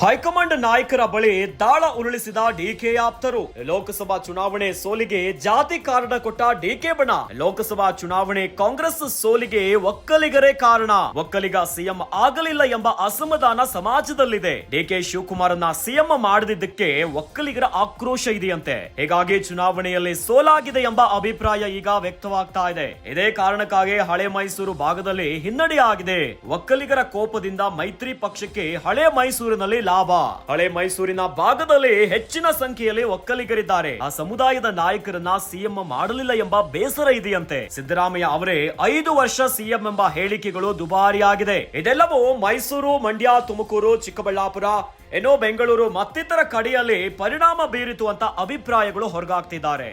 High command ನಾಯಕರ ಬಳಿ ದಾಳ ಉರುಳಿಸಿದ ಡಿಕೆ ಆಪ್ತರು. ಲೋಕಸಭಾ ಚುನಾವಣೆ ಸೋಲಿಗೆ ಜಾತಿ ಕಾರಣ ಕೊಟ್ಟ ಡಿಕೆ ಬಣ. ಲೋಕಸಭಾ ಚುನಾವಣೆ ಕಾಂಗ್ರೆಸ್ ಸೋಲಿಗೆ ಒಕ್ಕಲಿಗರೇ ಕಾರಣ. ಒಕ್ಕಲಿಗ ಸಿಎಂ ಆಗಲಿಲ್ಲ ಎಂಬ ಅಸಮಾಧಾನ ಸಮಾಜದಲ್ಲಿದೆ. ಡಿಕೆ ಶಿವಕುಮಾರನ್ನ ಸಿಎಂ ಮಾಡದಿದ್ದಕ್ಕೆ ಒಕ್ಕಲಿಗರ ಆಕ್ರೋಶ ಇದೆಯಂತೆ. ಹೀಗಾಗಿ ಚುನಾವಣೆಯಲ್ಲಿ ಸೋಲಾಗಿದೆ ಎಂಬ ಅಭಿಪ್ರಾಯ ಈಗ ವ್ಯಕ್ತವಾಗ್ತಾ ಇದೆ. ಇದೇ ಕಾರಣಕ್ಕಾಗಿ ಹಳೆ ಮೈಸೂರು ಭಾಗದಲ್ಲಿ ಹಿನ್ನಡೆಯಾಗಿದೆ. ಒಕ್ಕಲಿಗರ ಕೋಪದಿಂದ ಮೈತ್ರಿ ಪಕ್ಷಕ್ಕೆ ಹಳೆ ಮೈಸೂರಿನಲ್ಲಿ ಲಾಭ. ಹಳೆ ಮೈಸೂರಿನ ಭಾಗದಲ್ಲಿ ಹೆಚ್ಚಿನ ಸಂಖ್ಯೆಯಲ್ಲಿ ಒಕ್ಕಲಿಗರಿದ್ದಾರೆ. ಆ ಸಮುದಾಯದ ನಾಯಕರನ್ನ ಸಿಎಂ ಮಾಡಲಿಲ್ಲ ಎಂಬ ಬೇಸರ ಇದೆಯಂತೆ. ಸಿದ್ದರಾಮಯ್ಯ ಅವರೇ 5 ವರ್ಷ ಸಿಎಂ ಎಂಬ ಹೇಳಿಕೆಗಳು ದುಬಾರಿಯಾಗಿದೆ. ಇದೆಲ್ಲವೂ ಮೈಸೂರು, ಮಂಡ್ಯ, ತುಮಕೂರು, ಚಿಕ್ಕಬಳ್ಳಾಪುರ, ಬೆಂಗಳೂರು ಮತ್ತಿತರ ಕಡೆಯಲ್ಲಿ ಪರಿಣಾಮ ಬೀರಿತು ಅಂತ ಅಭಿಪ್ರಾಯಗಳು ಹೊರಗಾಗ್ತಿದ್ದಾರೆ.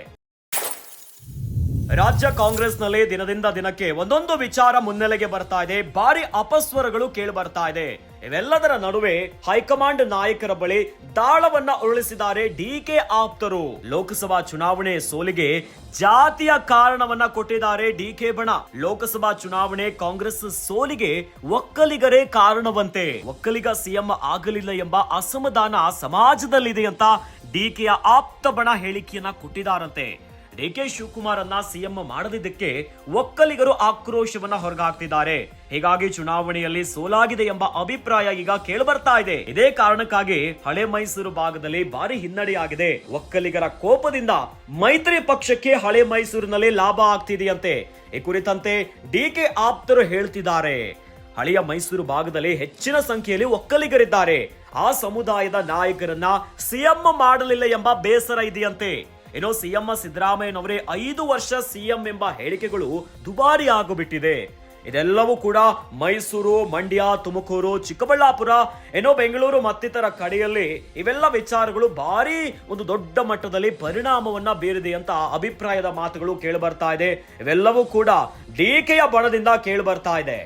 ರಾಜ್ಯ ಕಾಂಗ್ರೆಸ್ನಲ್ಲಿ ದಿನದಿಂದ ದಿನಕ್ಕೆ ಒಂದೊಂದು ವಿಚಾರ ಮುನ್ನೆಲೆಗೆ ಬರ್ತಾ ಇದೆ. ಭಾರಿ ಅಪಸ್ವರಗಳು ಕೇಳಿ ಬರ್ತಾ ಇದೆ. ಇವೆಲ್ಲದರ ನಡುವೆ ಹೈಕಮಾಂಡ್ ನಾಯಕರ ಬಳಿ ದಾಳವನ್ನ ಉರುಳಿಸಿದ್ದಾರೆ ಡಿಕೆ ಆಪ್ತರು. ಲೋಕಸಭಾ ಚುನಾವಣೆ ಸೋಲಿಗೆ ಜಾತಿಯ ಕಾರಣವನ್ನ ಕೊಟ್ಟಿದ್ದಾರೆ ಡಿಕೆ ಬಣ. ಲೋಕಸಭಾ ಚುನಾವಣೆ ಕಾಂಗ್ರೆಸ್ ಸೋಲಿಗೆ ಒಕ್ಕಲಿಗರೇ ಕಾರಣವಂತೆ. ಒಕ್ಕಲಿಗ ಸಿಎಂ ಆಗಲಿಲ್ಲ ಎಂಬ ಅಸಮಾಧಾನ ಸಮಾಜದಲ್ಲಿದೆ ಅಂತ ಡಿಕೆಯ ಆಪ್ತ ಬಣ ಹೇಳಿಕೆಯನ್ನ ಕೊಟ್ಟಿದ್ದಾರಂತೆ. ಡಿಕೆ ಶಿವಕುಮಾರ್ ಅನ್ನ ಸಿಎಂ ಮಾಡದಿದ್ದಕ್ಕೆ ಒಕ್ಕಲಿಗರು ಆಕ್ರೋಶವನ್ನ ಹೊರಗಾಗ್ತಿದ್ದಾರೆ. ಹೀಗಾಗಿ ಚುನಾವಣೆಯಲ್ಲಿ ಸೋಲಾಗಿದೆ ಎಂಬ ಅಭಿಪ್ರಾಯ ಈಗ ಕೇಳಿಬರ್ತಾ ಇದೆ. ಇದೇ ಕಾರಣಕ್ಕಾಗಿ ಹಳೆ ಮೈಸೂರು ಭಾಗದಲ್ಲಿ ಭಾರಿ ಹಿನ್ನಡೆಯಾಗಿದೆ. ಒಕ್ಕಲಿಗರ ಕೋಪದಿಂದ ಮೈತ್ರಿ ಪಕ್ಷಕ್ಕೆ ಹಳೆ ಮೈಸೂರಿನಲ್ಲಿ ಲಾಭ ಆಗ್ತಿದೆಯಂತೆ. ಈ ಕುರಿತಂತೆ ಡಿಕೆ ಆಪ್ತರು ಹೇಳ್ತಿದ್ದಾರೆ. ಹಳೆಯ ಮೈಸೂರು ಭಾಗದಲ್ಲಿ ಹೆಚ್ಚಿನ ಸಂಖ್ಯೆಯಲ್ಲಿ ಒಕ್ಕಲಿಗರಿದ್ದಾರೆ. ಆ ಸಮುದಾಯದ ನಾಯಕರನ್ನ ಸಿಎಂ ಮಾಡಲಿಲ್ಲ ಎಂಬ ಬೇಸರ ಇದೆಯಂತೆ. ಸಿಎಂ ಸಿದ್ದರಾಮಯ್ಯನವರೇ 5 ವರ್ಷ ಸಿಎಂ ಎಂಬ ಹೇಳಿಕೆಗಳು ದುಬಾರಿ ಆಗಿಬಿಟ್ಟಿದೆ. ಇದೆಲ್ಲವೂ ಕೂಡ ಮೈಸೂರು, ಮಂಡ್ಯ, ತುಮಕೂರು, ಚಿಕ್ಕಬಳ್ಳಾಪುರ, ಬೆಂಗಳೂರು ಮತ್ತಿತರ ಕಡೆಯಲ್ಲಿ ಇವೆಲ್ಲ ವಿಚಾರಗಳು ಭಾರಿ ಒಂದು ದೊಡ್ಡ ಮಟ್ಟದಲ್ಲಿ ಪರಿಣಾಮವನ್ನ ಬೀರಿದೆ ಅಂತ ಅಭಿಪ್ರಾಯದ ಮಾತುಗಳು ಕೇಳಿ ಬರ್ತಾ ಇದೆ. ಇವೆಲ್ಲವೂ ಕೂಡ ಡಿಕೆಯ ಬಣದಿಂದ ಕೇಳಿ ಬರ್ತಾ ಇದೆ.